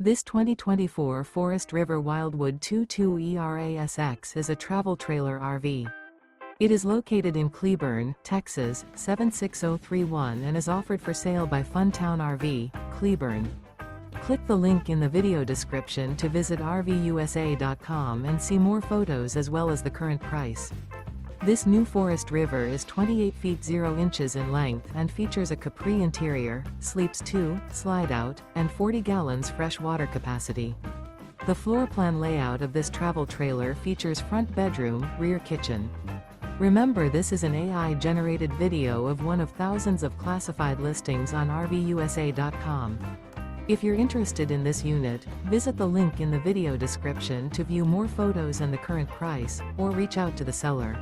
This 2024 Forest River Wildwood 22ERASX is a travel trailer RV. It is located in Cleburne, Texas, 76031 and is offered for sale by Funtown RV, Cleburne. Click the link in the video description to visit RVUSA.com and see more photos as well as the current price. This new Forest River is 28 feet 0 inches in length and features a CAPRI interior, sleeps 2, slide-out, and 40 gallons fresh water capacity. The floor plan layout of this travel trailer features front bedroom, rear kitchen. Remember, this is an AI-generated video of one of thousands of classified listings on RVUSA.com. If you're interested in this unit, visit the link in the video description to view more photos and the current price, or reach out to the seller.